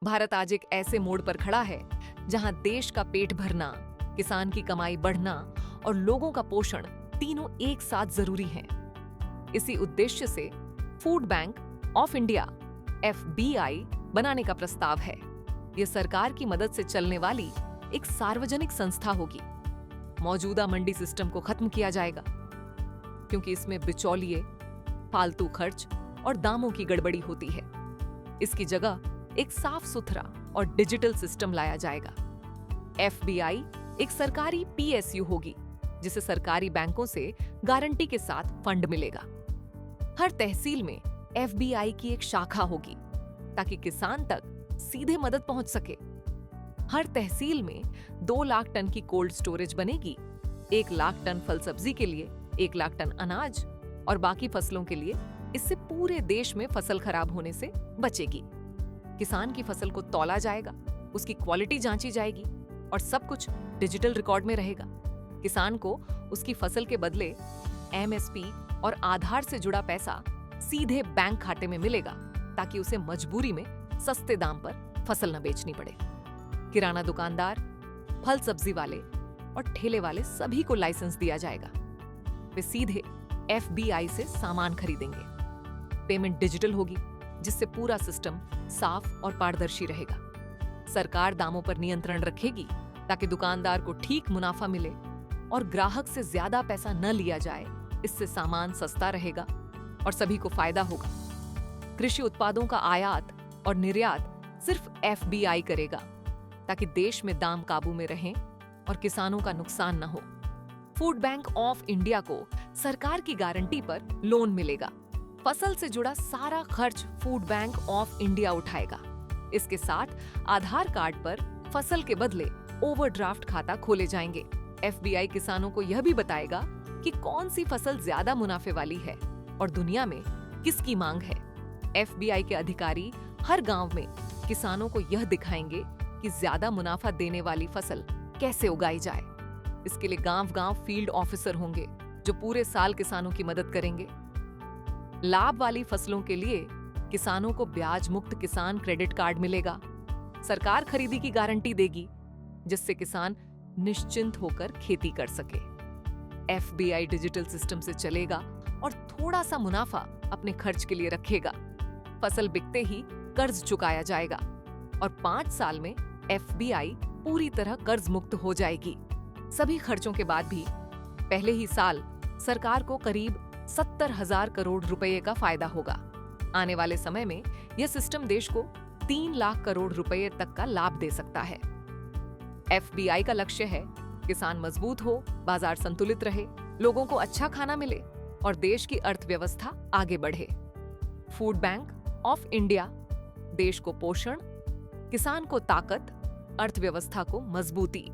भारत आज एक ऐसे मोड़ पर खड़ा है जहां देश का पेट भरना, किसान की कमाई बढ़ना और लोगों का पोषण तीनों एक साथ जरूरी हैं। इसी उद्देश्य से food bank of India (FBI) बनाने का प्रस्ताव है। यह सरकार की मदद से चलने वाली एक सार्वजनिक संस्था होगी। मौजूदा मंडी सिस्टम को खत्म किया जाएगा, क्योंकि इसमें बिचौलिए, फालतू खर्च और दामों की गड़बड़ी होती है। इसकी जगह एक साफ सुथरा और डिजिटल सिस्टम लाया जाएगा। FBI एक सरकारी PSU होगी, जिसे सरकारी बैंकों से गारंटी के साथ फंड मिलेगा। हर तहसील में FBI की एक शाखा होगी, ताकि किसान तक सीधे मदद पहुंच सके। हर तहसील में 2 लाख टन की कोल्ड स्टोरेज बनेगी। 1 लाख टन फल सब्जी के लिए 1 लाख टन अनाज और बाकी फसलों के लिए। इससे पूरे देश में फसल खराब होने से बचेगी। किसान की फसल को तौला जाएगा, उसकी क्वालिटी जांची जाएगी और सब कुछ डिजिटल रिकॉर्ड में रहेगा। किसान को उसकी फसल के बदले MSP और आधार से जुड़ा पैसा सीधे बैंक खाते में मिलेगा, ताकि उसे मजबूरी में सस्ते दाम पर फसल न बेचनी पड़े। किराना दुकानदार, फल सब्जी वाले और ठेले वाले सभी को लाइसेंस दिया जाएगा। वे सीधे FBI से सामान खरीदेंगे। पेमेंट डिजिटल होगी, जिससे पूरा सिस्टम साफ और पारदर्शी रहेगा। सरकार दामों पर नियंत्रण रखेगी, ताकि दुकानदार को ठीक मुनाफा मिले और ग्राहक से ज्यादा पैसा न लिया जाए। इससे सामान सस्ता रहेगा और सभी को फायदा होगा। कृषि उत्पादों का आयात और निर्यात सिर्फ FBI करेगा, ताकि देश में दाम काबू में रहें और किसानों का नुकसान न हो। फूड बैंक ऑफ इंडिया को सरकार की गारंटी पर लोन मिलेगा। फसल से जुड़ा सारा खर्च फूड बैंक ऑफ इंडिया उठाएगा। इसके साथ आधार कार्ड पर फसल के बदले ओवरड्राफ्ट खाता खोले जाएंगे। FBI किसानों को यह भी बताएगा कि कौन सी फसल ज्यादा मुनाफे वाली है और दुनिया में किसकी मांग है। FBI के अधिकारी हर गांव में किसानों को यह दिखाएंगे कि ज्यादा मुनाफा देने वाली फसल कैसे उगाई जाए। इसके लिए गांव-गांव फील्ड ऑफिसर होंगे, जो पूरे साल किसानों की मदद करेंगे। लाभ वाली फसलों के लिए किसानों को ब्याज मुक्त किसान क्रेडिट कार्ड मिलेगा। सरकार खरीदी की गारंटी देगी, जिससे किसान निश्चिंत होकर खेती कर सके। FBI डिजिटल सिस्टम से चलेगा और थोड़ा सा मुनाफा अपने खर्च के लिए रखेगा। फसल बिकते ही कर्ज चुकाया जाएगा और 5 साल में FBI पूरी तरह कर्ज मुक्त हो जाएगी। सभी खर्चों के बाद भी पहले ही साल सरकार को करीब 70,000 करोड़ रुपए का फायदा होगा। आने वाले समय में यह सिस्टम देश को 3 लाख करोड़ रुपए तक का लाभ दे सकता है। FBI का लक्ष्य है किसान मजबूत हो, बाजार संतुलित रहे, लोगों को अच्छा खाना मिले और देश की अर्थव्यवस्था आगे बढ़े। फूड बैंक ऑफ इंडिया देश को पोषण, किसान को ताकत, अर्थव्यवस्था को मजबूती